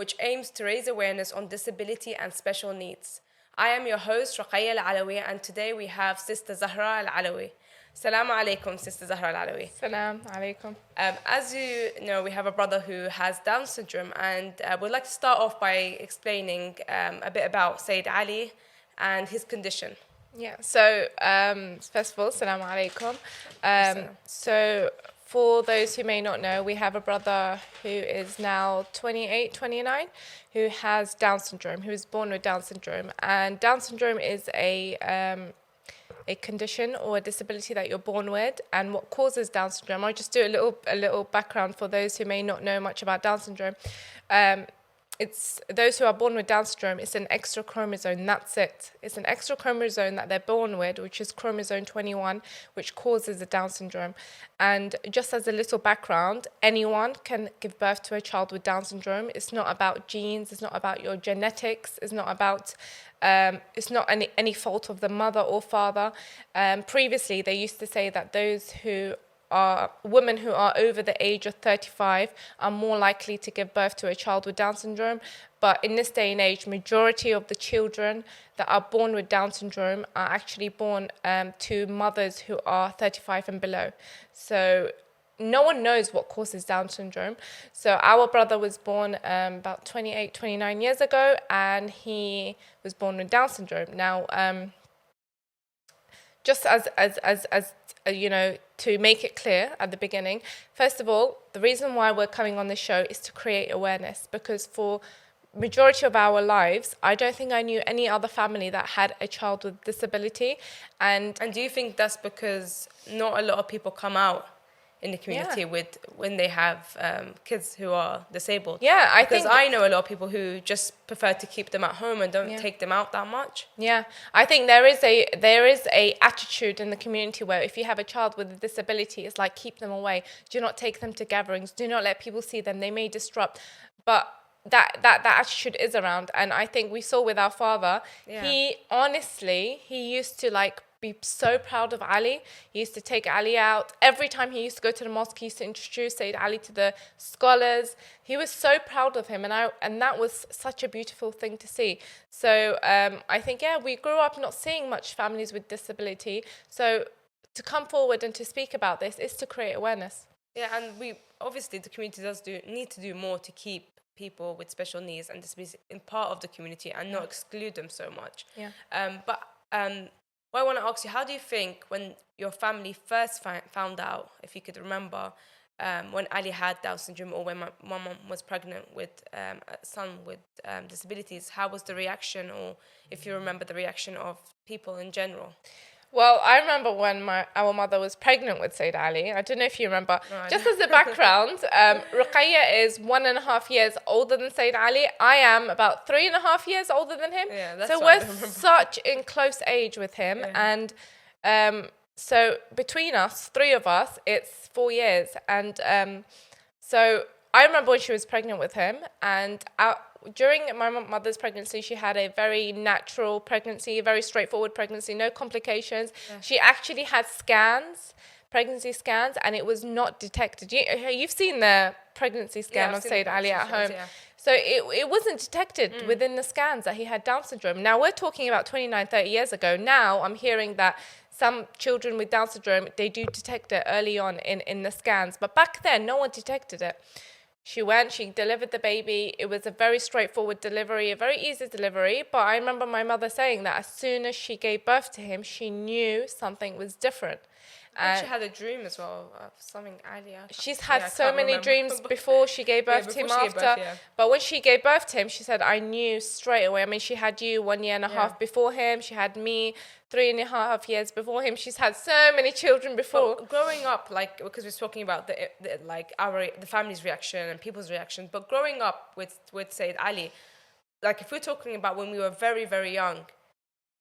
which aims to raise awareness on disability and special needs. I am your host, Ruqayya Al-Alawi, and today we have Sister Zahra Al-Alawi. Assalamu alaikum, Sister Zahra Al-Alawi. Salam alaikum. As you know, we have a brother who has Down syndrome, and we'd like to start off by explaining a bit about Sayyid Ali and his condition. Yeah, so first of all, salam alaikum. So for those who may not know, we have a brother who is now 28, 29, who has Down syndrome, who was born with Down syndrome. And Down syndrome is a condition or a disability that you're born with. And what causes Down syndrome, I'll just do a little background for those who may not know much about Down syndrome. It's those who are born with Down syndrome, it's an extra chromosome, that's it. It's an extra chromosome that they're born with, which is chromosome 21, which causes the Down syndrome. And just as a little background, anyone can give birth to a child with Down syndrome. It's not about genes, it's not about your genetics, it's not about it's not any fault of the mother or father. Previously, they used to say that those who are women who are over the age of 35 are more likely to give birth to a child with Down syndrome. But in this day and age, majority of the children that are born with Down syndrome are actually born to mothers who are 35 and below. So no one knows what causes Down syndrome. So our brother was born about 28, 29 years ago, and he was born with Down syndrome. Now, just as you know, to make it clear at the beginning, first of all, the reason why we're coming on this show is to create awareness, because for majority of our lives, I don't think I knew any other family that had a child with disability. And do you think that's because not a lot of people come out in the community with when they have kids who are disabled? Yeah, I think think I know a lot of people who just prefer to keep them at home and don't take them out that much. Yeah, I think there is a attitude in the community where if you have a child with a disability, it's like, keep them away. Do not take them to gatherings. Do not let people see them. They may disrupt. But that attitude is around, and I think we saw with our father. He used to be so proud of Ali. He used to take Ali out. Every time he used to go to the mosque, he used to introduce Sayyid Ali to the scholars. He was so proud of him, and that was such a beautiful thing to see. So I think, we grew up not seeing much families with disability. So to come forward and to speak about this is to create awareness. Yeah, and obviously the community does need to do more to keep people with special needs and disabilities in part of the community and not exclude them so much. What I want to ask you, how do you think when your family first found out, if you could remember, when Ali had Down syndrome, or when my mom was pregnant with a son with disabilities, how was the reaction, or if you remember the reaction of people in general? Well, I remember when our mother was pregnant with Sayyid Ali. I don't know if you remember. Just as a background, Ruqayya is 1.5 years older than Sayyid Ali. I am about 3.5 years older than him. So we're such in close age with him. And so between us, three of us, it's 4 years. And so I remember when she was pregnant with him, and during my mother's pregnancy, she had a very natural pregnancy, a very straightforward pregnancy, no complications. She actually had pregnancy scans, and it was not detected. You've seen the pregnancy scan of Sayyid Ali at home. So it wasn't detected within the scans that he had Down syndrome. Now, we're talking about 29, 30 years ago. Now, I'm hearing that some children with Down syndrome, they do detect it early on in the scans. But back then, no one detected it. She delivered the baby. It was a very straightforward delivery, a very easy delivery. But I remember my mother saying that as soon as she gave birth to him, she knew something was different. She had a dream as well of something earlier. She's had so many dreams before she gave birth to him, after. But when she gave birth to him, she said, I knew straight away. I mean, she had you 1.5 years before him. She had me 3.5 years before him. She's had so many children before. But growing up, because we're talking about the family's reaction and people's reaction, but growing up with Sayyid Ali, if we're talking about when we were very, very young,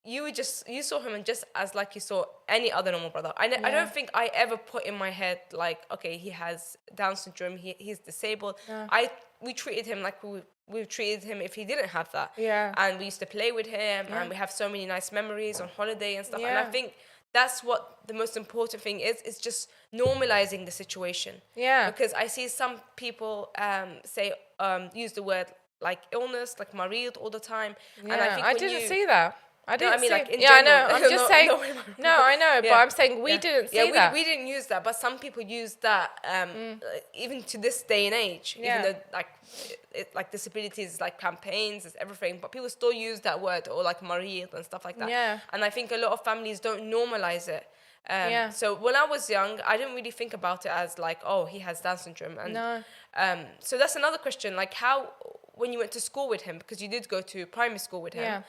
you saw him and just as like you saw any other normal brother. I don't think I ever put in my head okay, he has Down syndrome, he's disabled. We treated him like we treated him if he didn't have that. And we used to play with him, and we have so many nice memories on holiday and stuff. And I think that's what the most important thing is just normalizing the situation. Because I see some people use the word like illness, like marid all the time. Yeah, And I think I when didn't you, see that. I no, I didn't mean see. like in Yeah, I general. know. I'm just saying. No, I know, but I'm saying we didn't see that. We didn't use that, but some people use that even to this day and age. Even though like like disabilities, like campaigns, it's everything, but people still use that word, or like marid and stuff like that. Yeah. And I think a lot of families don't normalize it. Yeah. So when I was young, I didn't really think about it as like, oh, he has Down syndrome. And No. so that's another question. Like how, when you went to school with him, because you did go to primary school with him. Yeah.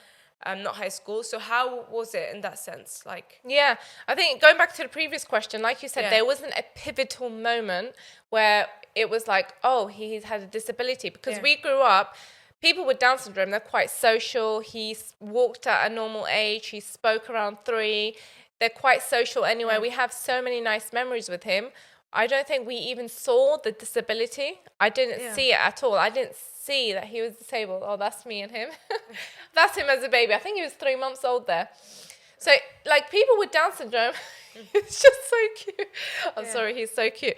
Not high school. So how was it in that sense? Like, Yeah, I think going back to the previous question, like you said, there wasn't a pivotal moment where it was like, oh, he's had a disability. Because we grew up, people with Down syndrome, they're quite social. He walked at a normal age. He spoke around 3. They're quite social anyway. We have so many nice memories with him. I don't think we even saw the disability. I didn't see it at all. I didn't see that he was disabled. Oh, that's me and him. That's him as a baby. I think he was 3 months old there. So, like, people with Down syndrome, it's just so cute. I'm sorry, he's so cute.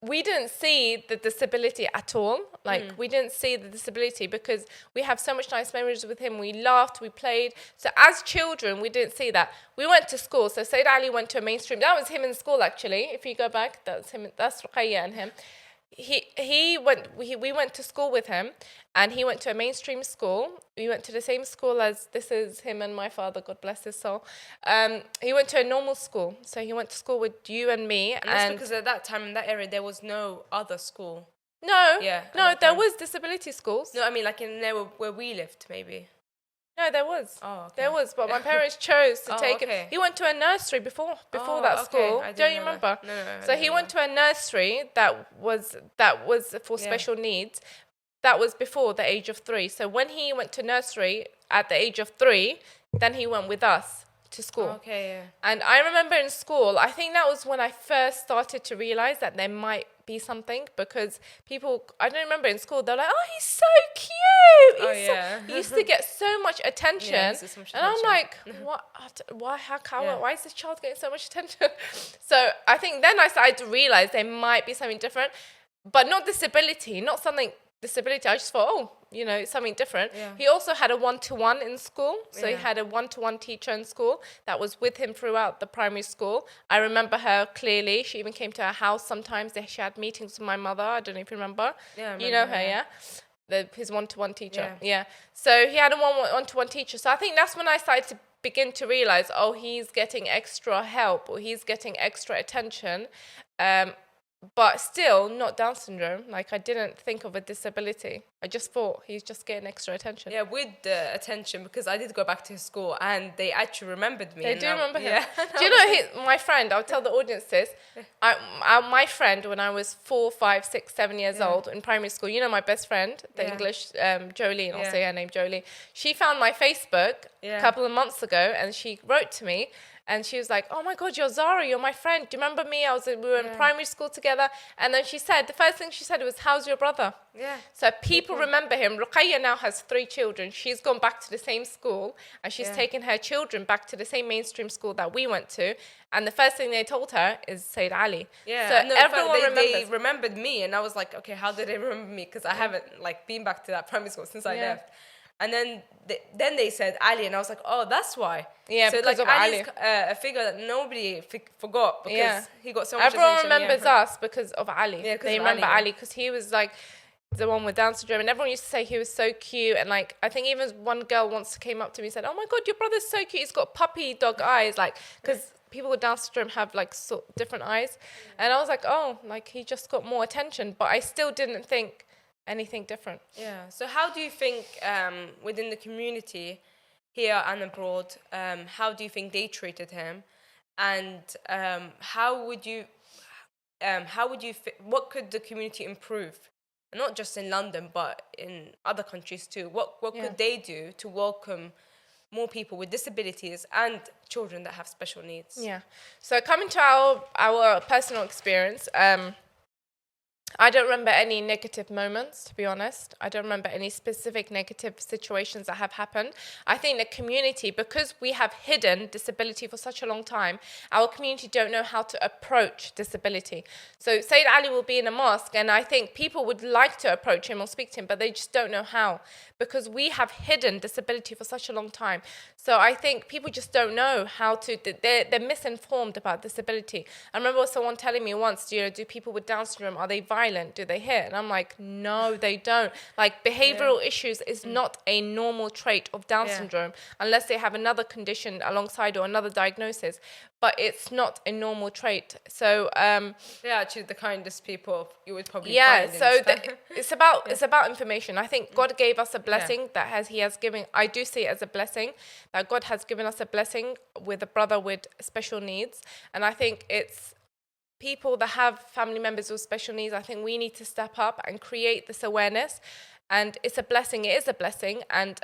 We didn't see the disability at all. Like, we didn't see the disability because we have so much nice memories with him. We laughed, we played. So as children, we didn't see that. We went to school. So Sayyid Ali went to a mainstream. That was him in school, actually. If you go back, that's him. That's Ruqayya and him. We went to school with him, and he went to a mainstream school. We went to the same school as, this is him and my father, God bless his soul. He went to a normal school, so he went to school with you and me. and that's because at that time in that area there was no other school. No, that there time. was disability schools. No, I mean like in there where we lived, maybe. No, there was. Oh, okay. There was, but my parents chose to take okay. him. He went to a nursery before that okay. school. I didn't Don't you know remember? that. No, So he went to a nursery that was for special needs. That was before the age of 3. So when he went to nursery at the age of 3, then he went with us to school. Okay, yeah. And I remember in school, I think that was when I first started to realize that there might be something, because people, I don't remember in school, they're like, oh, he's so cute. He used to get so much attention. And I'm like, what? Why? Why is this child getting so much attention? So I think then I started to realize there might be something different, but not disability, not something disability. I just thought, oh, something different. He also had a 1-to-1 in school. So he had a 1-to-1 teacher in school that was with him throughout the primary school. I remember her clearly. She even came to our house sometimes. She had meetings with my mother. I don't know if you remember. Yeah, I remember, you know her, yeah? His 1-to-1 teacher. Yeah. So he had a 1-to-1 teacher. So I think that's when I started to begin to realize, oh, he's getting extra help, or he's getting extra attention. But still not Down syndrome. Like, I didn't think of a disability. I just thought he's just getting extra attention. Yeah, with the attention, because I did go back to his school and they actually remembered me. They do remember him. Yeah. Do you know my friend, I'll tell the audience this, my friend when I was 4, 5, 6, 7 years old in primary school, my best friend, the English, Jolene, I'll say her name, Jolene, she found my Facebook a couple of months ago, and she wrote to me. And she was like, oh my God, you're Zara, you're my friend. Do you remember me? We were in primary school together. And then the first thing she said was, how's your brother? Yeah. So people remember him. Ruqayya now has 3 children. She's gone back to the same school, and she's taken her children back to the same mainstream school that we went to. And the first thing they told her is Sayyid Ali. Yeah. So everyone remembers. They remembered me, and I was like, okay, how did they remember me? Because I haven't been back to that primary school since I left. And then they said Ali, and I was like, oh, that's why. Yeah, so because of Ali's Ali. A figure that nobody forgot, because he got so much Everyone attention. remembers us because of Ali. Yeah, they remember Ali because he was like the one with Down syndrome, and everyone used to say he was so cute. And like, I think even one girl once came up to me and said, oh my God, your brother's so cute. He's got puppy dog eyes, like, because people with Down syndrome have like different eyes. And I was like, oh, like he just got more attention, but I still didn't think anything different. Yeah. So how do you think within the community here and abroad, how do you think they treated him, and how would you what could the community improve, and not just in London but in other countries too? What could they do to welcome more people with disabilities and children that have special needs? Yeah. So coming to our personal experience, I don't remember any negative moments, to be honest. I don't remember any specific negative situations that have happened. I think the community, because we have hidden disability for such a long time, our community don't know how to approach disability. So Sayyid Ali will be in a mosque, and I think people would like to approach him or speak to him, but they just don't know how, because we have hidden disability for such a long time. So I think people just don't know how to, they're misinformed about disability. I remember someone telling me once, do people with Down syndrome, are they violent? Do they hit? And I'm like, no, they don't. Like, behavioral issues is not a normal trait of Down syndrome, unless they have another condition alongside or another diagnosis. But it's not a normal trait. So they're actually the kindest people you would probably find. So it's about information. I think God gave us a blessing He has given. I do see it as a blessing that God has given us a blessing with a brother with special needs, and I think it's people that have family members with special needs. I think we need to step up and create this awareness, and it's a blessing. It is a blessing, and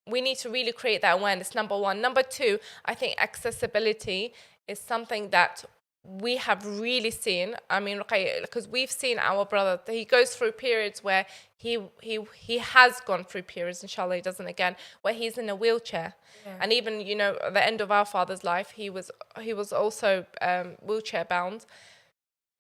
we need to really create that awareness. Number one. Number two, I think accessibility is something that we have really seen. I mean, because we've seen our brother, he goes through periods where he has gone through periods, inshallah he doesn't again, where he's in a wheelchair. And even, at the end of our father's life, he was also wheelchair bound.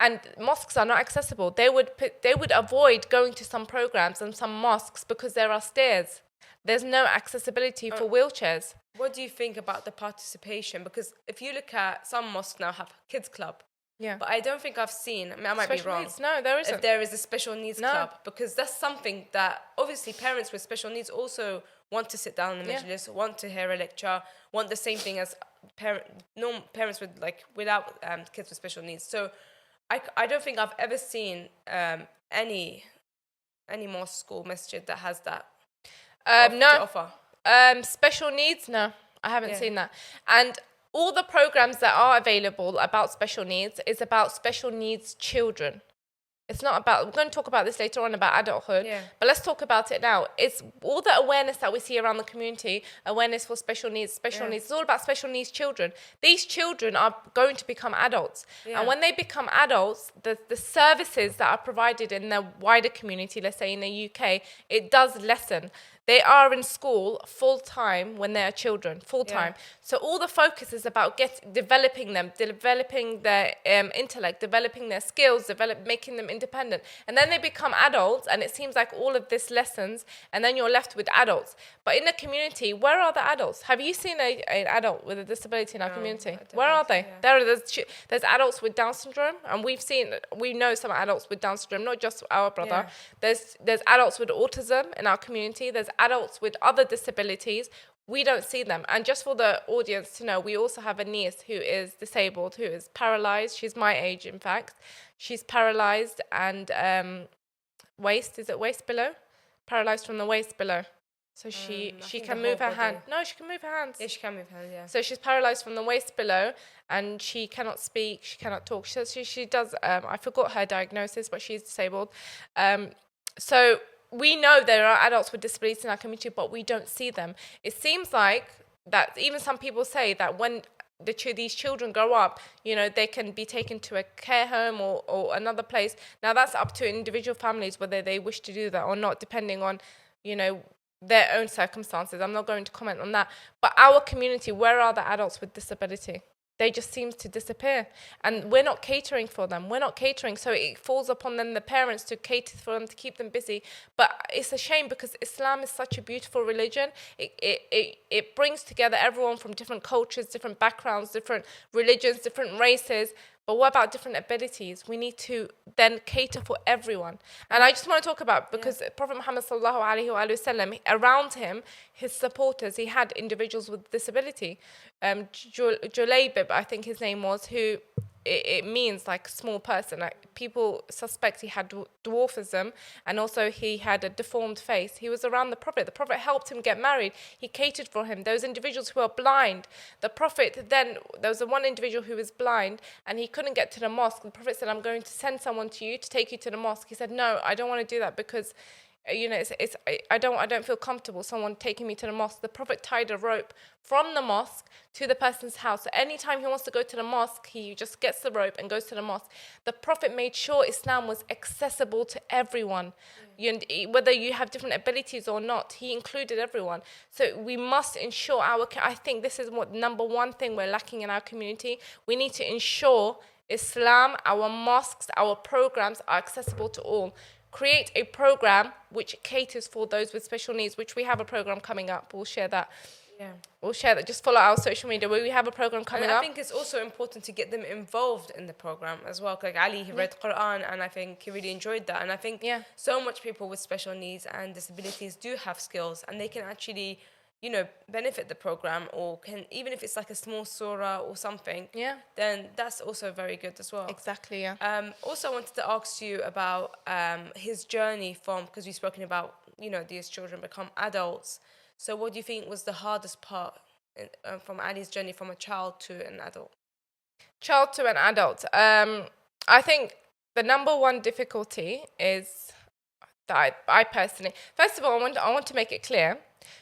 And mosques are not accessible. They would avoid going to some programs and some mosques because there are stairs. There's no accessibility for wheelchairs. What do you think about the participation? Because if you look at some mosques now have kids club. Yeah. But I don't think I've seen, I might be wrong. Needs. No, there isn't. If there is a special needs club. Because that's something that obviously parents with special needs also want to sit down in the majlis, want to hear a lecture, want the same thing as parents with without kids with special needs. So I don't think I've ever seen any mosque or masjid that has that to offer. Special needs, no, I haven't seen that. And all the programs that are available about special needs is about special needs children. It's not about, we're going to talk about this later on about adulthood, but let's talk about it now. It's all the awareness that we see around the community, awareness for special needs, it's all about special needs children. These children are going to become adults. And when they become adults, the services that are provided in the wider community, let's say in the UK, it does lessen. They are in school full-time when they are children, full-time. So all the focus is about developing them, developing their intellect, developing their skills, making them independent. And then they become adults, and it seems like all of this lessens, and then you're left with adults. But in the community, where are the adults? Have you seen an adult with a disability in our community? Where are they? There's adults with Down syndrome, and we know some adults with Down syndrome, not just our brother. There's adults with autism in our community. There's adults with other disabilities. We don't see them. And just for the audience to know, we also have a niece who is disabled, who is paralyzed. She's my age, in fact. She's paralyzed and waist below? Paralyzed from the waist below. So she can move her hand. No, she can move her hands. Yeah, she can move her hands, yeah. So she's paralyzed from the waist below, and she cannot speak, she cannot talk. She does, I forgot her diagnosis, but she's disabled. So we know there are adults with disabilities in our community, but we don't see them. It seems like that even some people say that when these children grow up, they can be taken to a care home or another place. Now, that's up to individual families whether they wish to do that or not, depending on, their own circumstances. I'm not going to comment on that. But our community, where are the adults with disability? They just seem to disappear. And we're not catering for them. We're not catering. So it falls upon them, the parents, to cater for them, to keep them busy. But it's a shame because Islam is such a beautiful religion. It brings together everyone from different cultures, different backgrounds, different religions, different races. But what about different abilities? We need to then cater for everyone. And I just want to talk about, because Prophet Muhammad sallallahu alaihi wasallam, around him, his supporters, he had individuals with disability. Julaybib, I think his name was, who it means like small person. Like, people suspect he had dwarfism, and also he had a deformed face. He was around the Prophet. The Prophet helped him get married. He catered for him. Those individuals who are blind, the Prophet then, there was one individual who was blind and he couldn't get to the mosque. The Prophet said, I'm going to send someone to you to take you to the mosque. He said, no, I don't want to do that because I don't feel comfortable someone taking me to the mosque. The Prophet tied a rope from the mosque to the person's house. So anytime he wants to go to the mosque, he just gets the rope and goes to the mosque. The Prophet made sure Islam was accessible to everyone. Whether you have different abilities or not, he included everyone. So we must ensure I think this is what number one thing we're lacking in our community. We need to ensure Islam, our mosques, our programs are accessible to all. Create a program which caters for those with special needs, which we have a program coming up. We'll share that. Yeah. We'll share that. Just follow our social media where we have a program coming up. I think it's also important to get them involved in the program as well. Like Ali, he read Quran, and I think he really enjoyed that. And I think so much people with special needs and disabilities do have skills, and they can actually, benefit the program, or can, even if it's like a small surah or something. Yeah. Then that's also very good as well. Exactly. Yeah. Also, I wanted to ask you about his journey because we've spoken about these children become adults. So what do you think was the hardest part from Ali's journey from a child to an adult? Child to an adult. I think the number one difficulty is that I personally... First of all, I want to make it clear,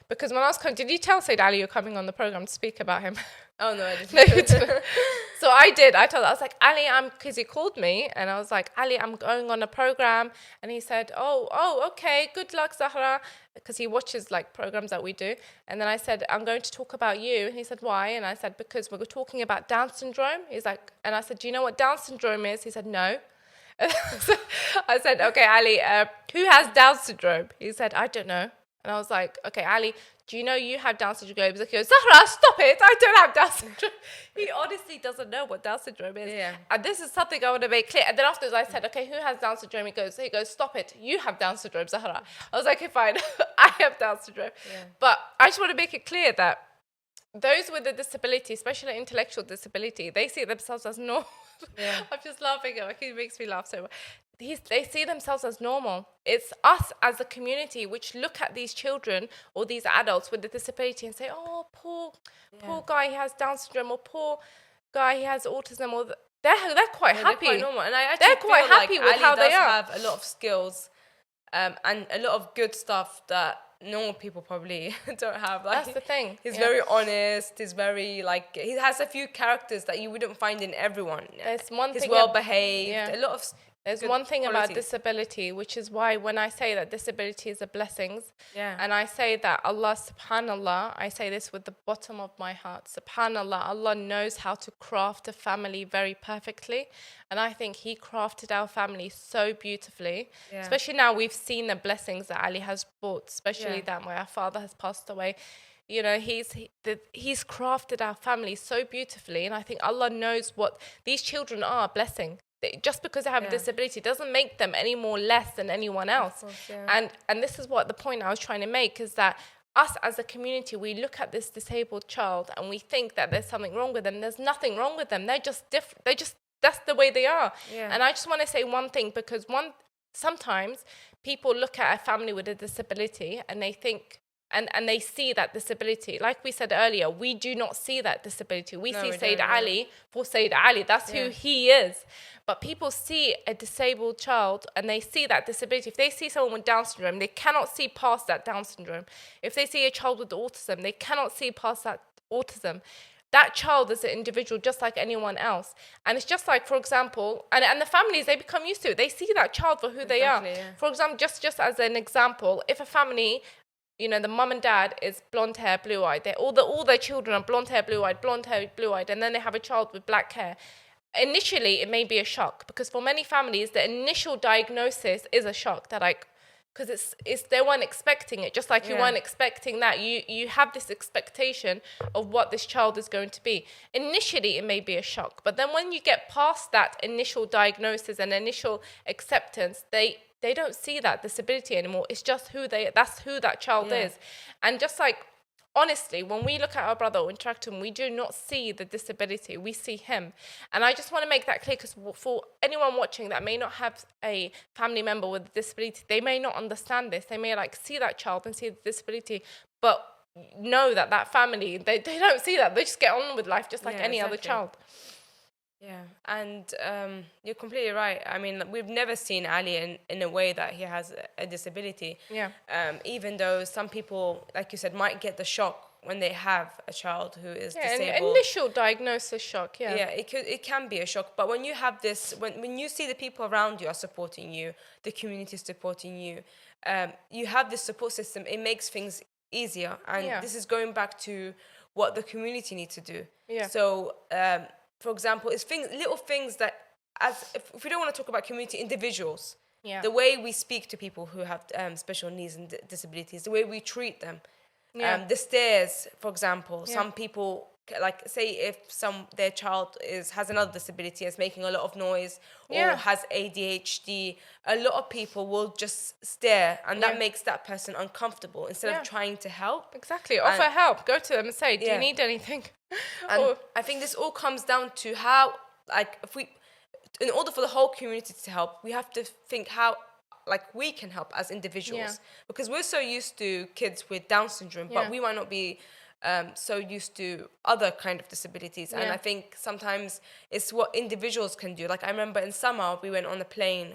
because when I was coming... Did you tell Sayyid Ali you're coming on the program to speak about him? Oh, no, I didn't. No, you didn't. So I did. I was like, Ali, because he called me, and I was like, Ali, I'm going on a program. And he said, oh, okay, good luck, Zahra, because he watches like programs that we do. And then I said, I'm going to talk about you. And he said, why? And I said, because we're talking about Down syndrome. He's like, and I said, do you know what Down syndrome is? He said, no. So I said, okay, Ali, who has Down syndrome? He said, I don't know. And I was like, okay, Ali, do you know you have Down syndrome? He goes, Zahra, stop it. I don't have Down syndrome. He honestly doesn't know what Down syndrome is. Yeah. And this is something I want to make clear. And then afterwards I said, okay, who has Down syndrome? He goes, stop it. You have Down syndrome, Zahra. I was like, okay, fine. I have Down syndrome. Yeah. But I just want to make it clear that those with a disability, especially intellectual disability, they see themselves as normal. Yeah. I'm just laughing. It makes me laugh so much. They see themselves as normal. It's us as a community which look at these children or these adults with a disability and say, oh, poor guy, he has Down syndrome, or poor guy, he has autism, or they're quite happy. They're quite normal. And I actually they're quite happy with how they are. have a lot of skills and a lot of good stuff that normal people probably don't have. Like, that's the thing. He's very honest. He's very, he has a few characters that you wouldn't find in everyone. There's one thing. He's well behaved. Yeah. A lot of There's one thing about disability, which is why when I say that disability is a blessing, and I say that Allah, subhanallah, I say this with the bottom of my heart, subhanallah, Allah knows how to craft a family very perfectly. And I think He crafted our family so beautifully. Yeah. Especially now we've seen the blessings that Ali has brought, especially that where our father has passed away. He's crafted our family so beautifully. And I think Allah knows what these children are, a blessing. Just because they have a disability doesn't make them any more less than anyone else. Of course, and this is what the point I was trying to make is that us as a community, we look at this disabled child and we think that there's something wrong with them. There's nothing wrong with them. They're just different. That's the way they are. Yeah. And I just want to say one thing, because sometimes people look at a family with a disability and they think, and they see that disability. Like we said earlier, we do not see that disability. We see Sayyid Ali for Sayyid Ali. That's who he is. But people see a disabled child and they see that disability. If they see someone with Down syndrome, they cannot see past that Down syndrome. If they see a child with autism, they cannot see past that autism. That child is an individual just like anyone else. And it's just like, for example, and the families, they become used to it. They see that child for who they are. Yeah. For example, just as an example, if a family, the mum and dad is blonde hair, blue-eyed. All their children are blonde hair, blue-eyed, and then they have a child with black hair. Initially, it may be a shock, because for many families, the initial diagnosis is a shock. They're because they weren't expecting it, just like you weren't expecting that. You have this expectation of what this child is going to be. Initially, it may be a shock, but then when you get past that initial diagnosis and initial acceptance, they don't see that disability anymore. It's just that's who that child is. And just like, honestly, when we look at our brother or interact with him, we do not see the disability. We see him. And I just want to make that clear, because for anyone watching that may not have a family member with a disability, they may not understand this. They may see that child and see the disability, but know that family, they don't see that. They just get on with life just like any other child. Yeah, and you're completely right. I mean, we've never seen Ali in a way that he has a disability. Yeah. Even though some people, like you said, might get the shock when they have a child who is Yeah, disabled. initial diagnosis shock, yeah. Yeah, it can be a shock. But when you have this, when you see the people around you are supporting you, the community is supporting you, you have this support system, it makes things easier. And Yeah. this is going back to what the community needs to do. Yeah. So, for example, it's little things that, if we don't want to talk about community, individuals, Yeah. the way we speak to people who have special needs and disabilities, the way we treat them, Yeah. the stairs, for example, Yeah. some people, like, say if their child has another disability, is making a lot of noise, Yeah. or has ADHD, a lot of people will just stare, and that Yeah. makes that person uncomfortable instead Yeah. of trying to help. Exactly. Offer help. Go to them and say, do you Yeah. need anything? And I think this all comes down to how, like, in order for the whole community to help, we have to think how, like, we can help as individuals. Yeah. Because we're so used to kids with Down syndrome, Yeah. but we might not be so used to other kind of disabilities. And Yeah. I think sometimes it's what individuals can do. Like, I remember in summer, I went on the plane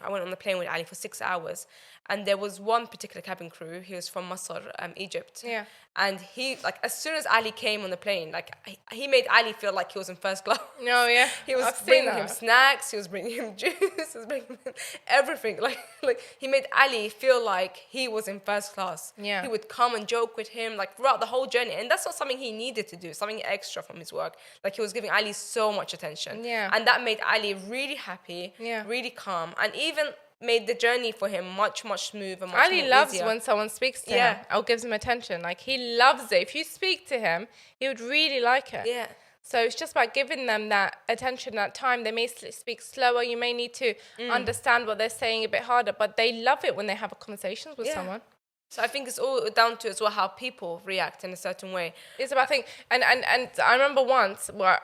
with Ali for 6 hours. And there was one particular cabin crew, he was from Masr, Egypt. Yeah. And he, like, as soon as Ali came on the plane, like, he made Ali feel like he was in first class. No, yeah. He was I've seen bringing that. him snacks, he was bringing him juice, he was bringing him everything. Like he made Ali feel like he was in first class. Yeah. He would come and joke with him, like, throughout the whole journey. And that's not something he needed to do, something extra from his work. Like, he was giving Ali so much attention. Yeah. And that made Ali really happy, Yeah. really calm, and even made the journey for him much, much smoother, much Ali more loves easier. when someone speaks to Yeah. him or gives him attention. Like, he loves it. If you speak to him, he would really like it. Yeah. So it's just about giving them that attention, that time. They may speak slower. You may need to understand what they're saying a bit harder, but they love it when they have a conversation with Yeah. someone. So I think it's all down to as well how people react in a certain way. It's about thing. And I remember once where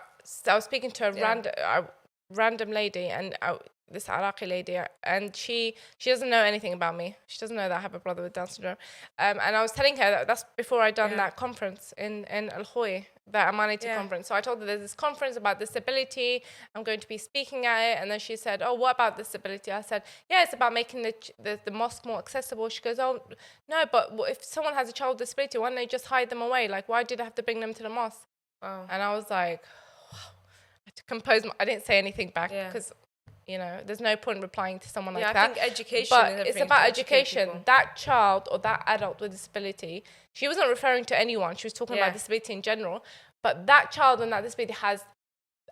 I was speaking to a random lady, and this Iraqi lady, and she doesn't know anything about me. She doesn't know that I have a brother with Down syndrome. And I was telling her that's before I'd done that conference in Ahlulbayt, that Amanati conference. So I told her there's this conference about disability. I'm going to be speaking at it. And then she said, oh, what about disability? I said, yeah, it's about making the mosque more accessible. She goes, oh, no, but if someone has a child with disability, why don't they just hide them away? Like, why did I have to bring them to the mosque? Wow. And I was like, wow. I had to compose I didn't say anything back because, you know, there's no point replying to someone like that. I think education but is it's everything about to educate education. people. That child or that adult with disability, she wasn't referring to anyone. She was talking about Yeah. disability in general. But that child and that disability has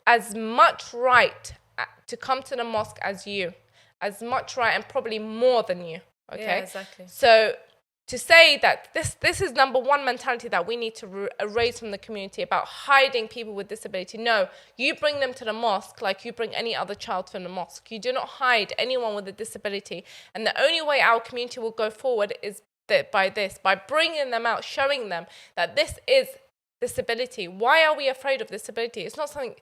as much right to come to the mosque as you, as much right and probably more than you. Okay, Yeah, exactly. So to say that this is number one mentality that we need to erase from the community about hiding people with disability. No, you bring them to the mosque like you bring any other child from the mosque. You do not hide anyone with a disability. And the only way our community will go forward is by bringing them out, showing them that this is disability. Why are we afraid of disability? It's not something.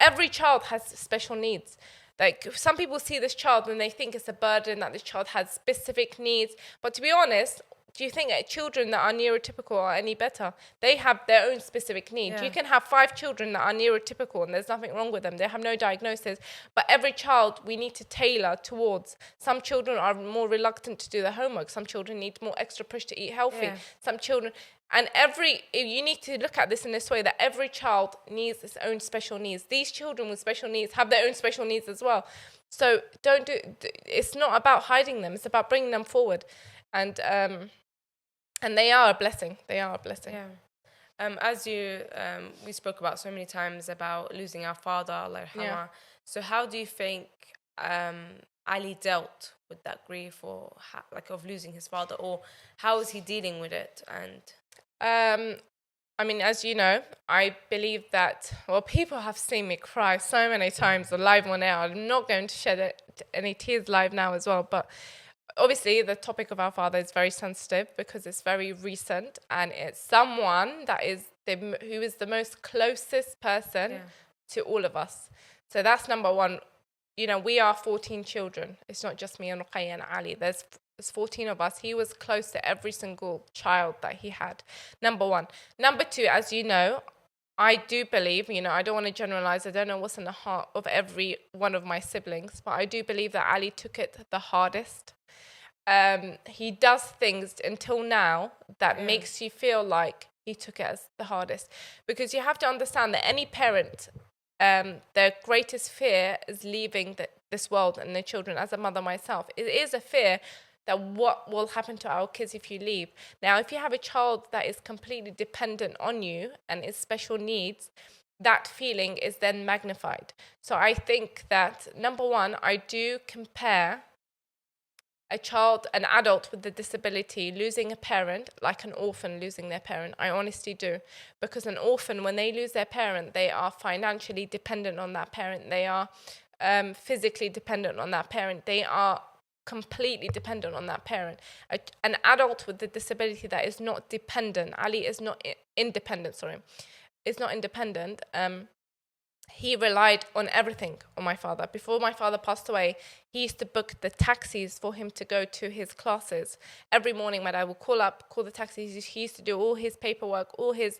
Every child has special needs. Like, some people see this child and they think it's a burden, that this child has specific needs. But to be honest, do you think that children that are neurotypical are any better? They have their own specific needs. Yeah. You can have 5 children that are neurotypical and there's nothing wrong with them. They have no diagnosis. But every child we need to tailor towards. Some children are more reluctant to do their homework. Some children need more extra push to eat healthy. Yeah. Some children... And you need to look at this in this way, that every child needs its own special needs. These children with special needs have their own special needs as well. So it's not about hiding them. It's about bringing them forward. And they are a blessing. They are a blessing. Yeah. As we spoke about so many times about losing our father, Allah yarhamah. Yeah. So how do you think Ali dealt with that grief, or of losing his father, or how is he dealing with it? And I mean, as you know, I believe that, people have seen me cry so many times live on air. I'm not going to shed any tears live now as well, but obviously the topic of our father is very sensitive because it's very recent, and it's someone that is who is the most closest person to all of us. So that's number one. You know, we are 14 children. It's not just me and Ruqayya and Ali. There's 14 of us. He was close to every single child that he had. Number one. Number two, as you know, I do believe, I don't want to generalize. I don't know what's in the heart of every one of my siblings, but I do believe that Ali took it the hardest. He does things until now that makes you feel like he took it as the hardest. Because you have to understand that any parent, their greatest fear is leaving this world and their children. As a mother myself, it is a fear that what will happen to our kids if you leave. Now, if you have a child that is completely dependent on you and is special needs, that feeling is then magnified. So I think that, number one, I do compare a child, an adult with a disability losing a parent like an orphan losing their parent. I honestly do. Because an orphan, when they lose their parent, they are financially dependent on that parent. They are physically dependent on that parent. They are completely dependent on that parent. An adult with a disability that is not dependent, Ali is not independent, is not independent. He relied on everything on my father. Before my father passed away, he used to book the taxis for him to go to his classes. Every morning, my dad would call the taxis. He used to do all his paperwork, all his,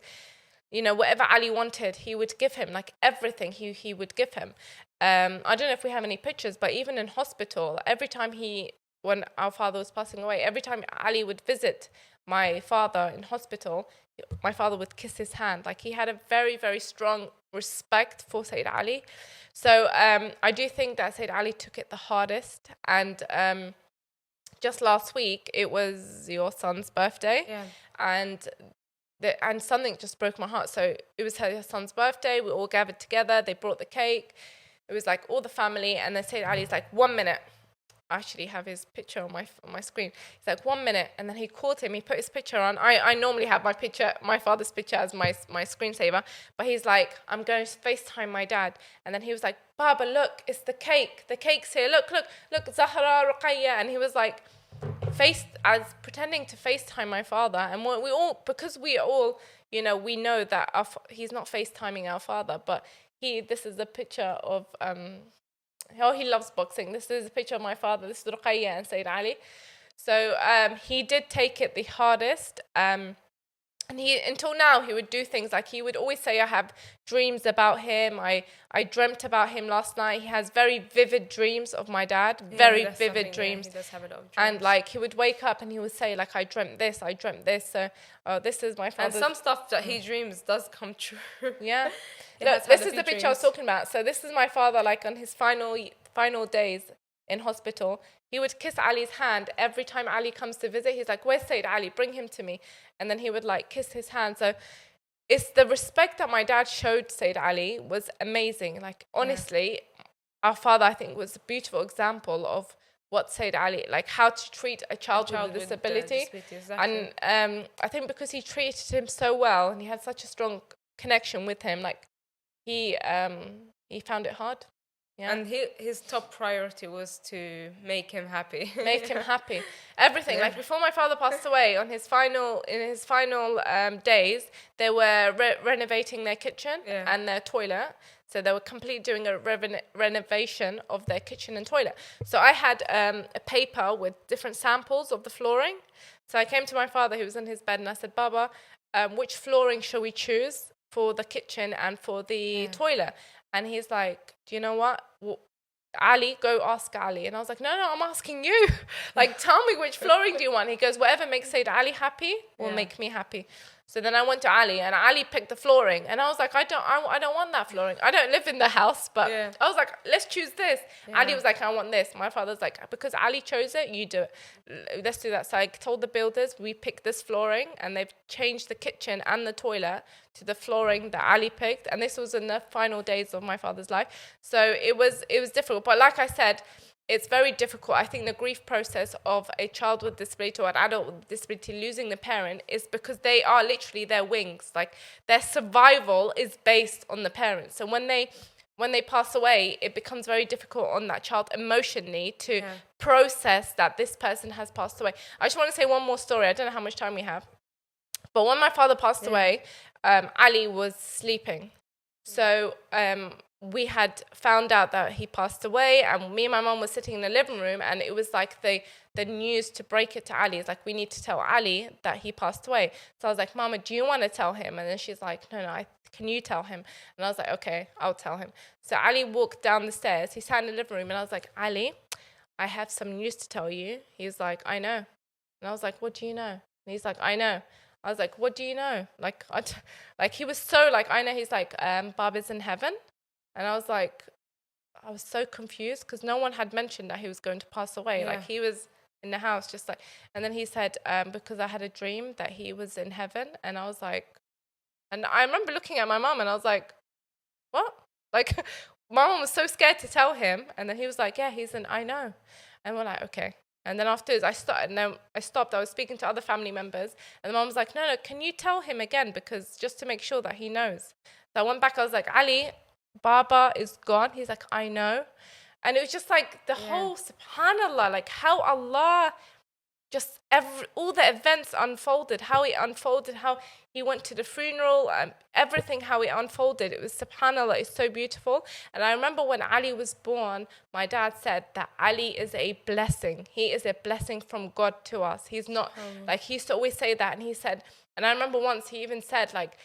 whatever Ali wanted, he would give him, like everything he would give him. I don't know if we have any pictures, but even in hospital, when our father was passing away, every time Ali would visit my father in hospital, my father would kiss his hand. Like, he had a very, very strong respect for Sayyid Ali. So I do think that Sayyid Ali took it the hardest. And just last week, it was your son's birthday. Yeah. And something just broke my heart. So it was her son's birthday. We all gathered together. They brought the cake. It was like all the family. And then Sayyid Ali's like, 1 minute. I actually have his picture on my screen. He's like, 1 minute. And then he called him. He put his picture on. I normally have my father's picture as my screensaver. But he's like, I'm going to FaceTime my dad. And then he was like, Baba, look, it's the cake. The cake's here. Look, Zahra, Ruqayya. And he was like, pretending to FaceTime my father. And because we all, we know that he's not FaceTiming our father. But this is a picture of... he loves boxing. This is a picture of my father. This is Ruqayya and Sayyid Ali. So he did take it the hardest. And until now, he would do things like, he would always say, I have dreams about him. I dreamt about him last night. He has very vivid dreams of my dad. Very vivid dreams. He does have a lot of dreams. And like, he would wake up and he would say, like, I dreamt this. So this is my father. And some stuff that he dreams does come true. Yeah. Look, this is the picture I was talking about. So this is my father, like, on his final days in hospital. He would kiss Ali's hand every time Ali comes to visit. He's like, where's Sayyid Ali? Bring him to me. And then he would like kiss his hand. So it's the respect that my dad showed Sayyid Ali was amazing. Like, honestly, our father, I think, was a beautiful example of what Sayyid Ali, like, how to treat a child with a disability. Exactly. And I think because he treated him so well and he had such a strong connection with him, like, he found it hard. Yeah. And his top priority was to make him happy. Make him happy. Everything. Like, before my father passed away, in his final days, they were renovating their kitchen and their toilet. So they were completely doing a renovation of their kitchen and toilet. So I had a paper with different samples of the flooring. So I came to my father, who was in his bed, and I said, Baba, which flooring shall we choose for the kitchen and for the toilet? And he's like, do you know what? Ali, go ask Ali. And I was like, no, I'm asking you. Like, tell me, which flooring do you want? He goes, whatever makes Sayyid Ali happy will make me happy. So then I went to Ali, and Ali picked the flooring. And I was like, I don't want that flooring. I don't live in the house, but I was like, let's choose this. Ali was like, I want this. My father's like, because Ali chose it, you do it. Let's do that. So I told the builders, we picked this flooring, and they've changed the kitchen and the toilet to the flooring that Ali picked. And this was in the final days of my father's life. So it was difficult. But like I said, it's very difficult. I think the grief process of a child with disability or an adult with disability losing the parent is because they are literally their wings. Like, their survival is based on the parents. So when they pass away, it becomes very difficult on that child emotionally to process that this person has passed away. I just want to say one more story. I don't know how much time we have. But when my father passed away, Ali was sleeping. So we had found out that he passed away, and me and my mum were sitting in the living room, and it was like the news to break it to Ali. It's like, we need to tell Ali that he passed away. So I was like, Mama, do you want to tell him? And then she's like, no, can you tell him? And I was like, okay, I'll tell him. So Ali walked down the stairs. He sat in the living room, and I was like, Ali, I have some news to tell you. He's like, I know. And I was like, what do you know? And he's like, I know. I was like, what do you know? Like, like he was so like, I know he's like, Baba's in heaven. And I was so confused because no one had mentioned that he was going to pass away. Yeah. Like he was in the house just like, and then he said, because I had a dream that he was in heaven. And I was like, and I remember looking at my mom and I was like, what? Like my mom was so scared to tell him. And then he was like, yeah, I know. And we're like, okay. And then afterwards I stopped. I was speaking to other family members and the mom was like, no, can you tell him again? Because just to make sure that he knows. So I went back, I was like, Ali, Baba is gone. He's like, I know. And it was just like the whole subhanallah, like how Allah just all the events unfolded, how it unfolded, how he went to the funeral, everything, how it unfolded. It was subhanallah, it's so beautiful. And I remember when Ali was born, my dad said that Ali is a blessing. He is a blessing from God to us. He's not, like he used to always say that. And he said, and I remember once he even said like,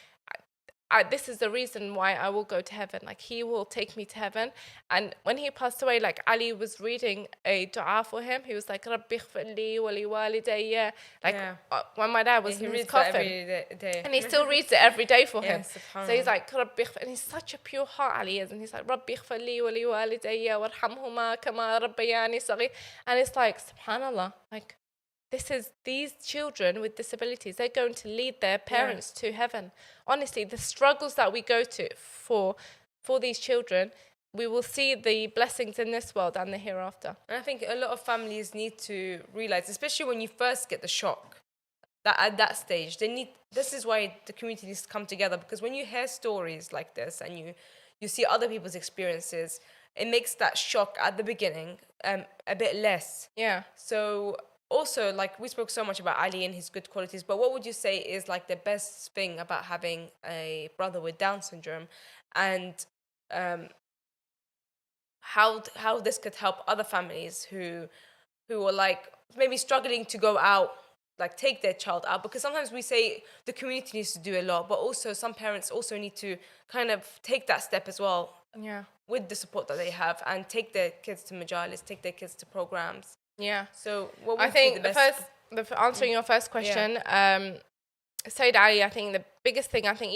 this is the reason why I will go to heaven. Like he will take me to heaven. And when he passed away, like Ali was reading a dua for him. He was like, Rabbi ighfir li wa li walidayya. Like when my dad was in his coffin. Every day. And he still reads it every day for him. Subhanallah. So he's like, Rabbi ighfir, and he's such a pure heart, Ali is. And he's like, Rabbi ighfir li wa li walidayya warhamhuma kama rabbayani saghir. And it's like, subhanallah, like these children with disabilities, they're going to lead their parents to heaven. Honestly, the struggles that we go to for these children, we will see the blessings in this world and the hereafter. And I think a lot of families need to realize, especially when you first get the shock, that at that stage, this is why the community needs to come together, because when you hear stories like this and you see other people's experiences, it makes that shock at the beginning a bit less. Yeah. So also, like, we spoke so much about Ali and his good qualities, but what would you say is like the best thing about having a brother with Down syndrome, and how this could help other families who are like maybe struggling to go out, like take their child out? Because sometimes we say the community needs to do a lot, but also some parents also need to kind of take that step as well. Yeah. With the support that they have, and take their kids to majalis, take their kids to programs. Yeah. So what would I think be the best? Answering your first question, Sayyid Ali, I think the biggest thing, I think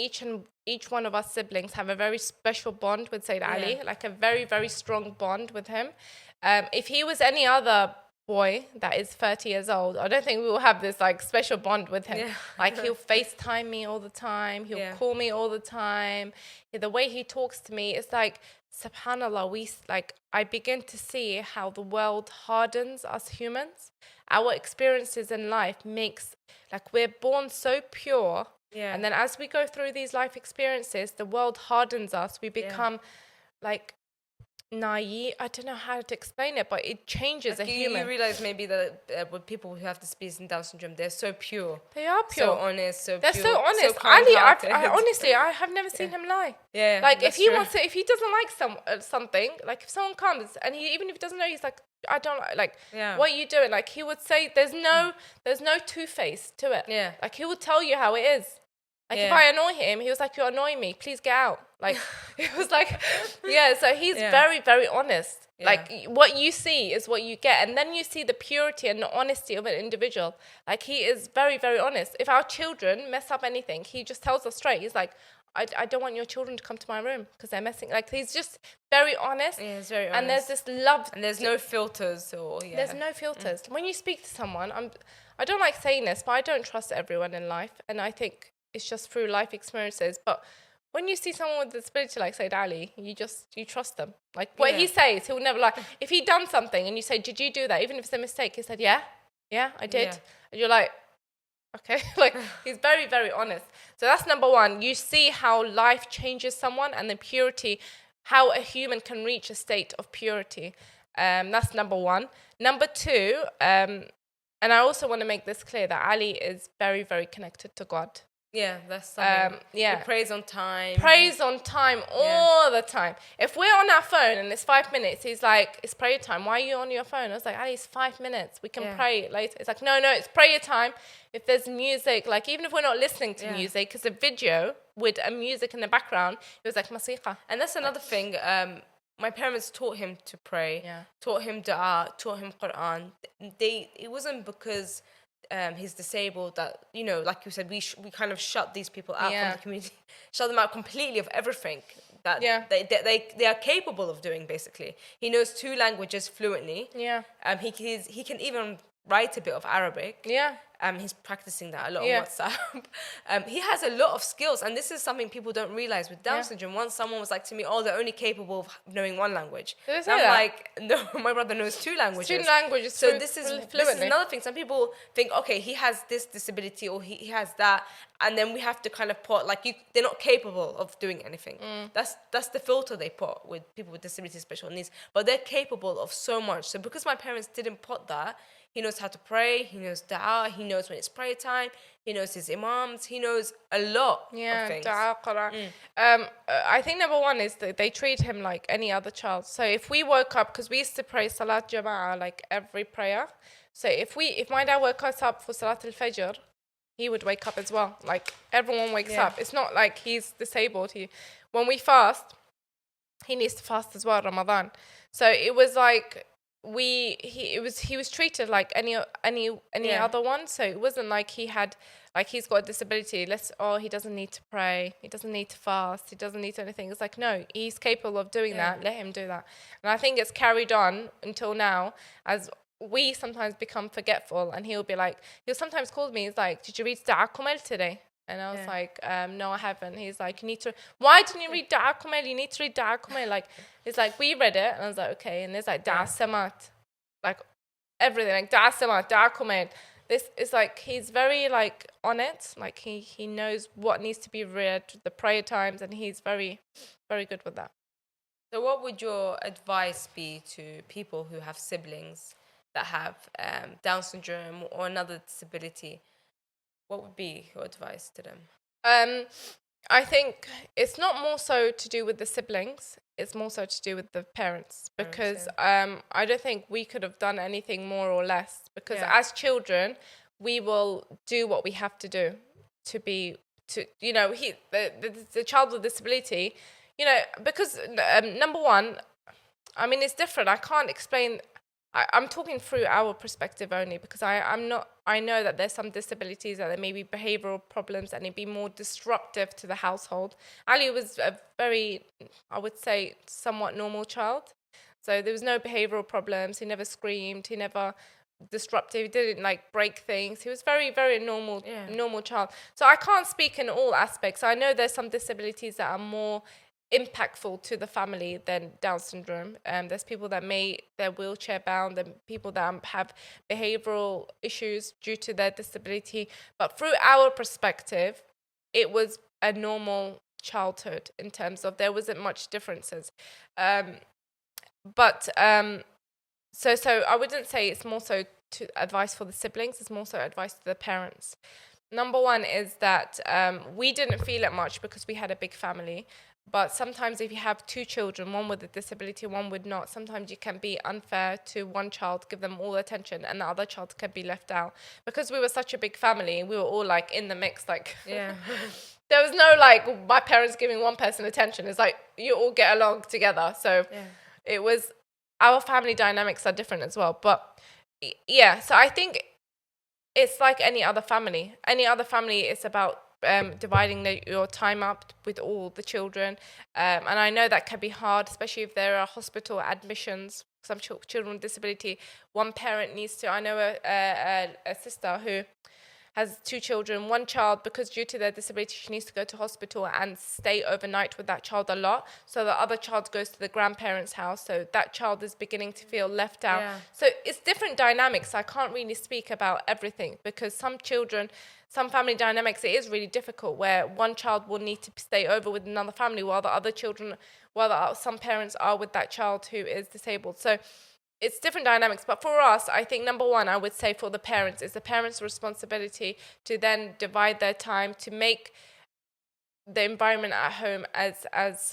each one of us siblings have a very special bond with Sayyid Ali, like a very, very strong bond with him. If he was any other boy that is 30 years old, I don't think we will have this like special bond with him. Yeah. Like he'll FaceTime me all the time, he'll call me all the time. The way he talks to me, it's like, subhanallah, I begin to see how the world hardens us humans. Our experiences in life makes, like, we're born so pure, and then as we go through these life experiences, the world hardens us. We become like naive. I don't know how to explain it, but it changes a human. You realize maybe that with people who have the Sibling and Down syndrome, they're so pure. They are pure. So honest, so they're pure. So honest. So Ali, I honestly, I have never seen him lie. Yeah. Like if he wants to, if he doesn't like something, like if someone comes and even if he doesn't know, he's like, I don't like. What are you doing? Like he would say, there's no two-face to it. Yeah. Like he would tell you how it is. Like if I annoy him, he was like, you're annoying me, please get out. Like it was like, so he's very, very honest. Like what you see is what you get. And then you see the purity and the honesty of an individual. Like he is very, very honest. If our children mess up anything, he just tells us straight. He's like, I don't want your children to come to my room because they're messing. Like he's just very honest. Yeah, he's very honest. And there's this love. And there's no filters There's no filters. When you speak to someone, I don't like saying this, but I don't trust everyone in life. And I think it's just through life experiences. But when you see someone with a disability like Sayyid Ali, you trust them. Like what he says, he'll never lie. If he'd done something and you say, did you do that? Even if it's a mistake, he said, yeah, I did. Yeah. And you're like, okay. Like he's very, very honest. So that's number one. You see how life changes someone and the purity, how a human can reach a state of purity. That's number one. Number two, and I also want to make this clear that Ali is very, very connected to God. Yeah, that's something. He prays on time. Prays on time all the time. If we're on our phone and it's 5 minutes, he's like, it's prayer time. Why are you on your phone? I was like, Ali, it's 5 minutes. We can pray later. It's like, no, it's prayer time. If there's music, like even if we're not listening to music, because a video with a music in the background, it was like masiqa. And that's another thing. My parents taught him to pray, taught him dua, taught him Quran. It wasn't because he's disabled, that, you know, like you said, we kind of shut these people out from Yeah. the community, shut them out completely of everything that Yeah. they are capable of doing. Basically, he knows 2 languages fluently. Yeah. He can even write a bit of Arabic. Yeah. He's practicing that a lot on Yeah. WhatsApp. He has a lot of skills, and this is something people don't realize with Down Yeah. syndrome. Once someone was like to me, "Oh, they're only capable of knowing 1 language." Did I And say I'm that? like, "No, my brother knows 2 languages." 2 languages. So this is fluently. another thing. Some people think, okay, he has this disability or he has that, and then we have to kind of put like they're not capable of doing anything. That's the filter they put with people with disabilities, special needs. But they're capable of so much. So because my parents didn't put that, he knows how to pray. He knows da'ah. He knows when it's prayer time. He knows his imams. He knows a lot of things. Dua, Quran. I think number one is that they treat him like any other child. So if we woke up, because we used to pray Salat Jama'ah like every prayer. So if my dad woke us up for Salat al-Fajr, he would wake up as well. Like everyone wakes up. It's not like he's disabled. When we fast, he needs to fast as well, Ramadan. So it was like he was treated like any other one. So it wasn't like he's got a disability. He doesn't need to pray. He doesn't need to fast. He doesn't need anything. It's like, no, he's capable of doing that. Let him do that. And I think it's carried on until now, as we sometimes become forgetful, and he'll sometimes call me. He's like, "Did you read Documentaries today?" And I was like, "No, I haven't." He's like, "You need to. Why didn't you read Documentaries? You need to read Documentaries." Like, it's like we read it, and I was like, "Okay." And there's like Samat, like everything, like Samat, Documentaries. This is like he's very like on it. Like he knows what needs to be read, the prayer times, and he's very, very good with that. So what would your advice be to people who have siblings that have Down syndrome or another disability? What would be your advice to them? I think it's not more so to do with the siblings. It's more so to do with the parents, because I don't think we could have done anything more or less, because as children, we will do what we have to do the child with disability, because number one, I mean, it's different. I can't explain. I'm talking through our perspective only, because I know that there's some disabilities, that there may be behavioral problems, and it'd be more disruptive to the household. Ali was a very, I would say, somewhat normal child. So there was no behavioral problems. He never screamed. He never disruptive. He didn't like break things. He was very, very normal child. So I can't speak in all aspects. I know there's some disabilities that are more impactful to the family than Down syndrome. There's people that they're wheelchair bound, and people that have behavioral issues due to their disability. But through our perspective, it was a normal childhood in terms of there wasn't much differences. So I wouldn't say it's more so to advice for the siblings. It's more so advice to the parents. Number one is that we didn't feel it much because we had a big family. But sometimes if you have 2 children, one with a disability, one with not, sometimes you can be unfair to one child, give them all attention, and the other child can be left out. Because we were such a big family, we were all like in the mix, like there was no like my parents giving one person attention. It's like you all get along together. So it was, our family dynamics are different as well. But so I think it's like any other family. Any other family is about dividing your time up with all the children, and I know that can be hard, especially if there are hospital admissions. Some children with disability, one parent needs to. I know a sister who has 2 children. One child, because due to their disability, she needs to go to hospital and stay overnight with that child a lot. So the other child goes to the grandparents' house. So that child is beginning to feel left out. Yeah. So it's different dynamics. I can't really speak about everything, because some family dynamics, it is really difficult, where one child will need to stay over with another family, while some parents are with that child who is disabled. So it's different dynamics. But for us, I think number one, I would say for the parents, it's the parents' responsibility to then divide their time to make the environment at home as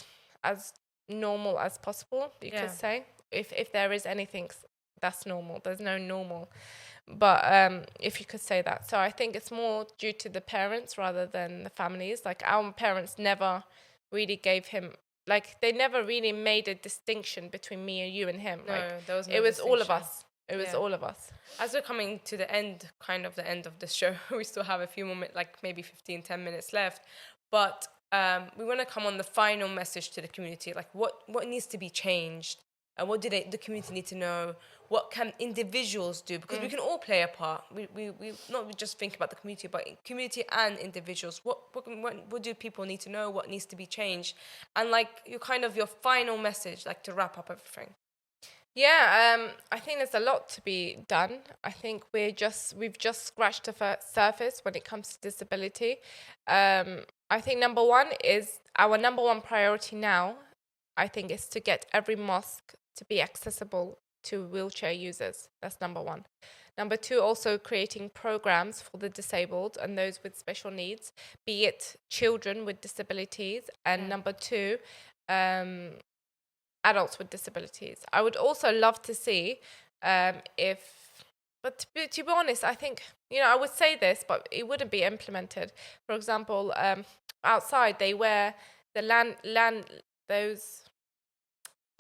normal as possible, you could say. If there is anything that's normal, there's no normal. But if you could say that. So I think it's more due to the parents rather than the families. Like our parents never really gave him, like they never really made a distinction between me and you and him. No, like there was no it was all of distinction. us. It was all of us. As we're coming to the end, kind of the end of the show, we still have a few more minutes, like maybe 15, 10 minutes left. But we want to come on the final message to the community, like what needs to be changed, and what do the community need to know? What can individuals do? Because we can all play a part. We not just think about the community, but community and individuals. What do people need to know? What needs to be changed? And like your final message, like to wrap up everything. Yeah, I think there's a lot to be done. I think we've just scratched the surface when it comes to disability. I think our number one priority now, I think, is to get every mosque to be accessible to wheelchair users. That's number one. Number two, also creating programs for the disabled and those with special needs, be it children with disabilities. And number two, adults with disabilities. I would also love to see but to be honest, I think, I would say this, but it wouldn't be implemented. For example, outside they wear the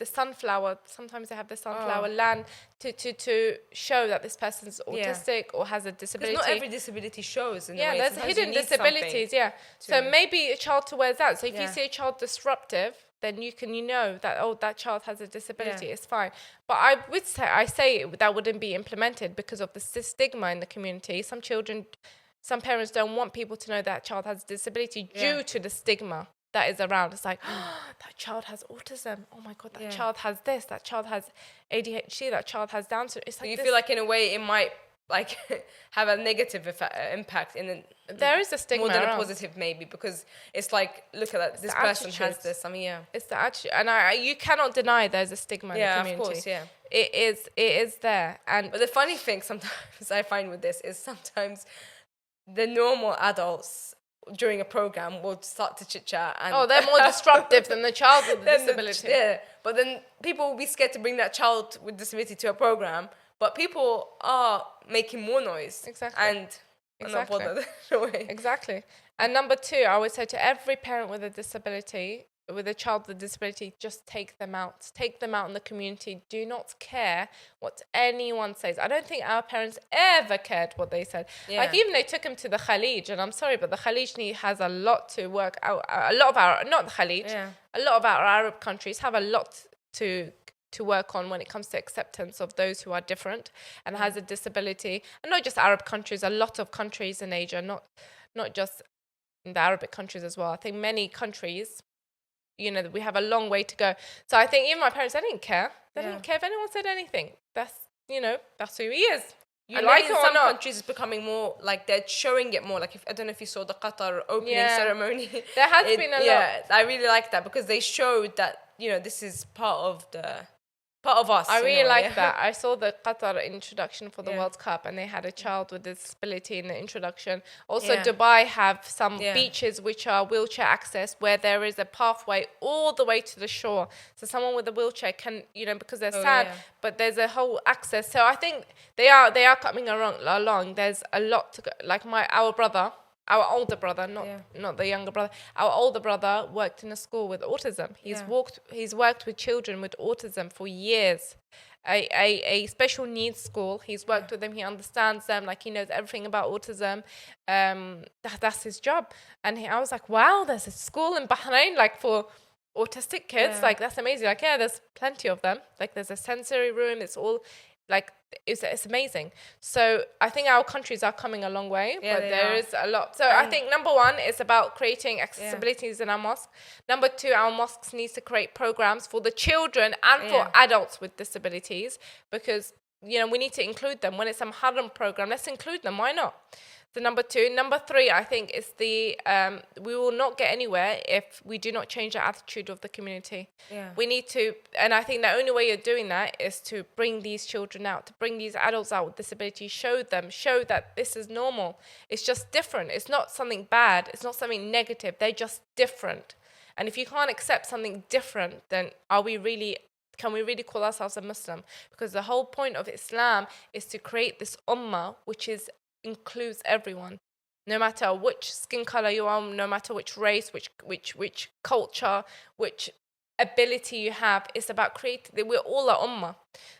sunflower, sometimes they have the sunflower land to show that this person's autistic or has a disability. Because not every disability shows in the way. There's hidden disabilities, So maybe a child to wear that. So if you see a child disruptive, then you know that, that child has a disability, it's fine. But I say that wouldn't be implemented because of the stigma in the community. Some parents don't want people to know that child has a disability due to the stigma that is around. It's like, that child has autism. Oh my God, that child has this. That child has ADHD. That child has Down syndrome. It's like, you feel like in a way it might like have a negative impact there is a stigma more than around. A positive maybe, because it's like, look at that, this person has this. I mean, it's the attitude, and you cannot deny there's a stigma in the community. Of course, it is there. But the funny thing sometimes I find with this is sometimes the normal adults during a program will start to chit chat and they're more disruptive than the child with the disability. But then people will be scared to bring that child with disability to a program, but people are making more noise. Exactly. And not bothered. Exactly. And number two, I would say to every parent with a disability, with a child with a disability, just take them out. Take them out in the community. Do not care what anyone says. I don't think our parents ever cared what they said. Like, even they took them to the Khalij, and I'm sorry, but the Khalij has a lot to work out. A lot of our Arab countries have a lot to work on when it comes to acceptance of those who are different and has a disability. And not just Arab countries, a lot of countries in Asia, not just in the Arabic countries as well. I think many countries, we have a long way to go. So I think even my parents, they didn't care. They didn't care if anyone said anything. That's who he is. You like it or not? Some countries is becoming more like they're showing it more. Like, I don't know if you saw the Qatar opening ceremony. There has been a lot. Yeah, I really like that because they showed that this is part of us. I really like that. I saw the Qatar introduction for the World Cup, and they had a child with disability in the introduction. Also, Dubai have some beaches which are wheelchair access, where there is a pathway all the way to the shore. So someone with a wheelchair can, because there's sand, but there's a whole access. So I think they are coming along. There's a lot to go. Like our older brother, not the younger brother. Our older brother worked in a school with autism. He's worked with children with autism for years. A special needs school. He's worked with them. He understands them. Like, he knows everything about autism. That's his job. And I was like, wow, there's a school in Bahrain like for autistic kids. Like, that's amazing. Like, there's plenty of them. Like, there's a sensory room. It's all like, it's amazing. So I think our countries are coming a long way, but there is a lot. So I think number one is about creating accessibilities in our mosque. Number two, our mosques needs to create programs for the children and for adults with disabilities, because we need to include them. When it's a Muharram program, let's include them. Why not? So number two. Number three, I think, is we will not get anywhere if we do not change the attitude of the community. We need to, and I think the only way you're doing that is to bring these children out, to bring these adults out with disabilities, show that this is normal. It's just different. It's not something bad. It's not something negative. They're just different. And if you can't accept something different, then can we really call ourselves a Muslim? Because the whole point of Islam is to create this ummah which includes everyone, no matter which skin color you are, no matter which race, which culture, which ability you have. It's about creating. We're all a ummah.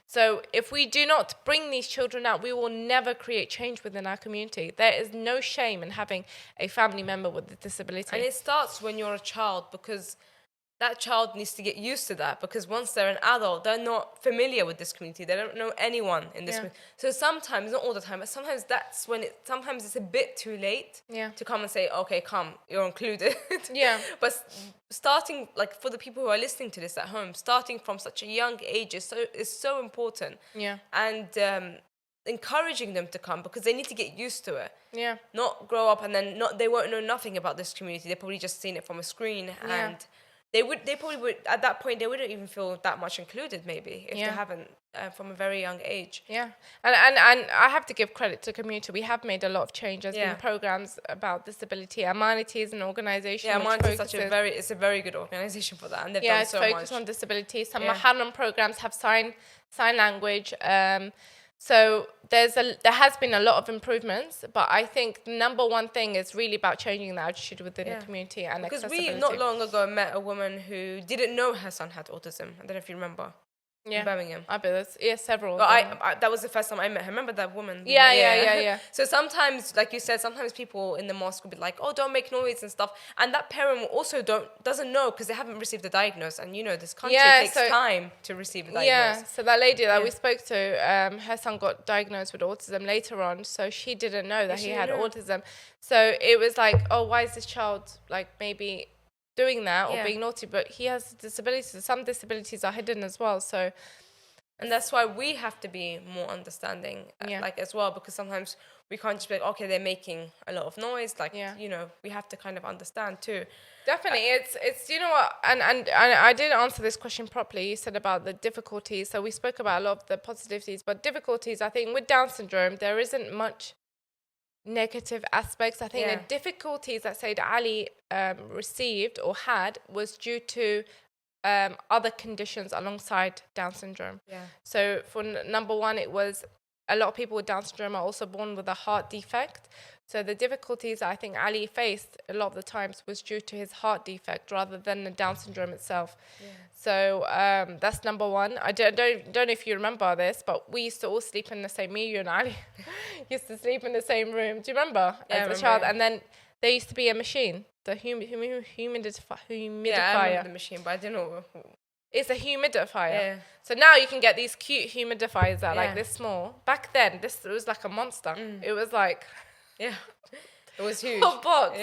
So if we do not bring these children out, we will never create change within our community. There is no shame in having a family member with a disability. And it starts when you're a child, because that child needs to get used to that, because once they're an adult, they're not familiar with this community. They don't know anyone in this community. So sometimes, not all the time, but sometimes that's when sometimes it's a bit too late to come and say, okay, come, you're included. But starting, like, for the people who are listening to this at home, starting from such a young age is so important. And encouraging them to come, because they need to get used to it. Not grow up and then they won't know nothing about this community. They've probably just seen it from a screen, and they probably would, at that point, they wouldn't even feel that much included, maybe, if they haven't from a very young age. And I have to give credit to the community. We have made a lot of change. There's been programs about disability. Amanity is an organisation. Amanity is it's a very good organisation for that, and they've done so much. It's focused on disability. Some Muharram programs have sign language. So there has been a lot of improvements, but I think the number one thing is really about changing the attitude within the community and accessibility. Because we not long ago met a woman who didn't know her son had autism. I don't know if you remember. In Birmingham. I bet several. But I that was the first time I met her. Remember that woman? Yeah. So sometimes, like you said, sometimes people in the mosque will be like, "Oh, don't make noise" and stuff, and that parent also doesn't know, because they haven't received the diagnosis, and this country takes time to receive a diagnosis. So that lady that we spoke to, her son got diagnosed with autism later on, so she didn't know that he had autism. So it was like, oh, why is this child like maybe doing that or being naughty? But he has disabilities. Some disabilities are hidden as well. So, and that's why we have to be more understanding, like, as well, because sometimes we can't just be like, okay, they're making a lot of noise, like, we have to kind of understand too. Definitely. It's you know what, and I didn't answer this question properly. You said about the difficulties. So we spoke about a lot of the positivities, but difficulties, I think with Down syndrome, there isn't much negative aspects. I think the difficulties that Sayyid Ali received or had was due to other conditions alongside Down syndrome. So for number one, it was a lot of people with Down syndrome are also born with a heart defect. So the difficulties I think Ali faced a lot of the times was due to his heart defect rather than the Down syndrome itself. So that's number one. I don't know if you remember this, but we used to all sleep in the same, me, you and Ali used to sleep in the same room. Do you remember? As a child? And then there used to be a machine, the humidifier. Yeah, I remember the machine, but I didn't know. It's a humidifier. So now you can get these cute humidifiers that are like this small. Back then, it was like a monster. It was like... it was huge. Whole box.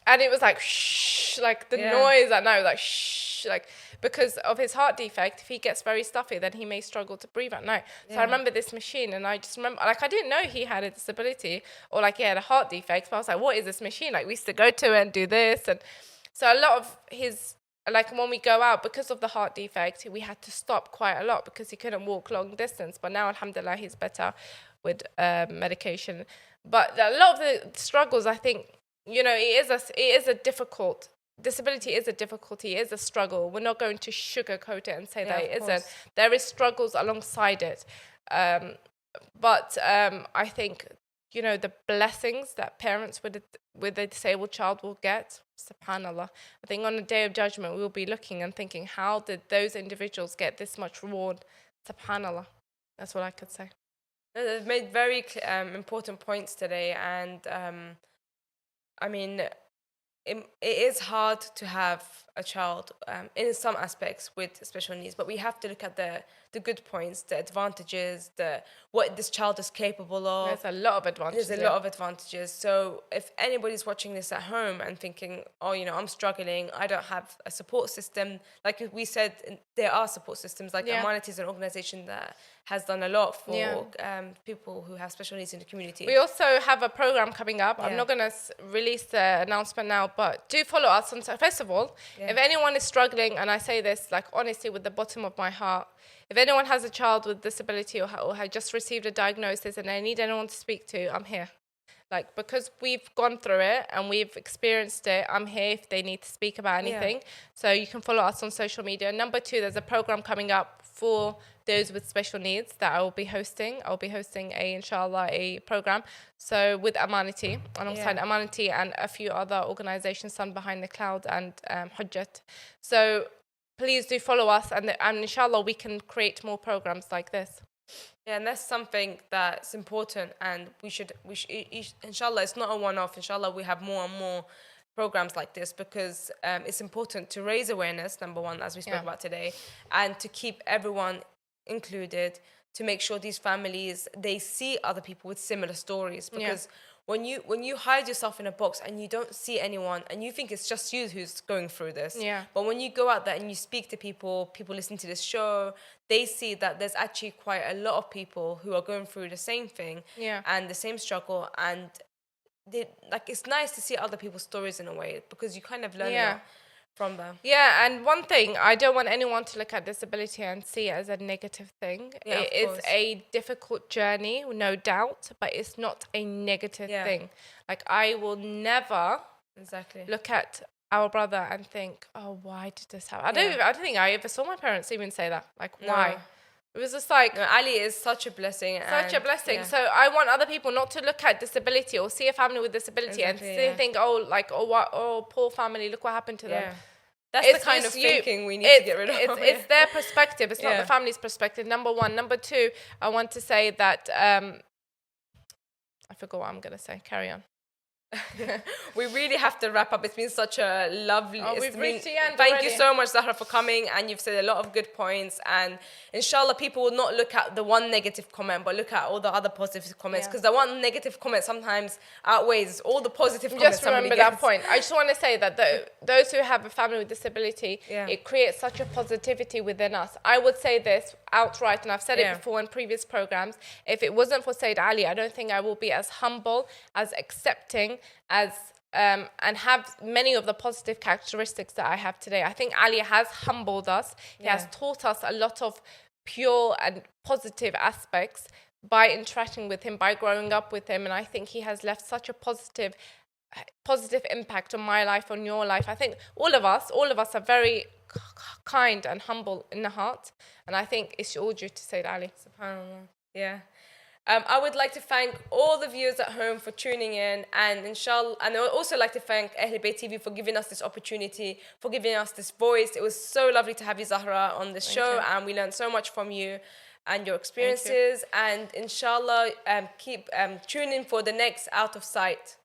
And it was like shh, like the noise at night was like shh, like because of his heart defect. If he gets very stuffy, then he may struggle to breathe at night. So I remember this machine, and I just remember, like, I didn't know he had a disability or like he had a heart defect. But I was like, what is this machine? Like, we used to go to it and do this, and so a lot of his, like, when we go out, because of the heart defect, we had to stop quite a lot because he couldn't walk long distance. But now, alhamdulillah, he's better with medication. But a lot of the struggles, I think, it is a difficult, disability is a difficulty, it is a struggle. We're not going to sugarcoat it and say that it isn't. There is struggles alongside it. But I think, the blessings that parents with a disabled child will get, subhanAllah. I think on the Day of Judgment, we'll be looking and thinking, how did those individuals get this much reward? SubhanAllah. That's what I could say. They've made very important points today, and I mean, it is hard to have a child in some aspects with special needs, but we have to look at the good points, the advantages, what this child is capable of. There's a lot of advantages. There's a lot of advantages. So if anybody's watching this at home and thinking, oh, I'm struggling, I don't have a support system, like we said, there are support systems, like Amanity is an organization that has done a lot for people who have special needs in the community. We also have a program coming up. I'm not going to release the announcement now, but do follow us on. First of all, if anyone is struggling, and I say this like honestly with the bottom of my heart, if anyone has a child with disability or has just received a diagnosis and they need anyone to speak to, I'm here. Like, because we've gone through it and we've experienced it, I'm here if they need to speak about anything. So you can follow us on social media. Number two, there's a program coming up for those with special needs that I will be hosting. I'll be hosting inshallah, a program. So with Amanity, alongside Amanity and a few other organizations, Sun Behind the Cloud and Hujjat. So please do follow us, and inshallah we can create more programs like this. Yeah, and that's something that's important, and inshallah, it's not a one-off. Inshallah, we have more and more programs like this, because it's important to raise awareness, number one, as we spoke about today, and to keep everyone included, to make sure these families, they see other people with similar stories, because when you hide yourself in a box and you don't see anyone and you think it's just you who's going through this, but when you go out there and you speak to people listen to this show, they see that there's actually quite a lot of people who are going through the same thing and the same struggle, and it's nice to see other people's stories in a way, because you kind of learn a lot from them. Yeah, and one thing, I don't want anyone to look at disability and see it as a negative thing. It is a difficult journey, no doubt, but it's not a negative thing. Like, I will never look at our brother and think, oh, why did this happen? I don't think I ever saw my parents even say that. Like, why? It was just like... Ali is such a blessing. Such a blessing. So I want other people not to look at disability or see a family with disability and think, oh, poor family, look what happened to them. That's the kind of thinking we need to get rid of. It's their perspective. It's not the family's perspective, number one. Number two, I want to say that... I forgot what I'm going to say. Carry on. We really have to wrap up. It's been such a lovely... we've reached the end Thank already. you so much, Zahra, for coming, and you've said a lot of good points, and inshallah people will not look at the one negative comment, but look at all the other positive comments, because the one negative comment sometimes outweighs all the positive comments. Just remember that point. I just want to say that those who have a family with disability, it creates such a positivity within us. I would say this outright, and I've said it before in previous programs, if it wasn't for Sayyid Ali, I don't think I will be as humble, as accepting, as and have many of the positive characteristics that I have today. I think Ali has humbled us. He has taught us a lot of pure and positive aspects by interacting with him, by growing up with him, and I think he has left such a positive impact on my life, on your life. I think all of us are very kind and humble in the heart, and I think it's all due to Sayyid Ali. SubhanAllah. Yeah. I would like to thank all the viewers at home for tuning in, and inshallah, and I would also like to thank Ahlulbayt TV for giving us this opportunity, for giving us this voice. It was so lovely to have you, Zahra, on the show, and we learned so much from you and your experiences. And inshallah, keep tuning in for the next Out of Sight.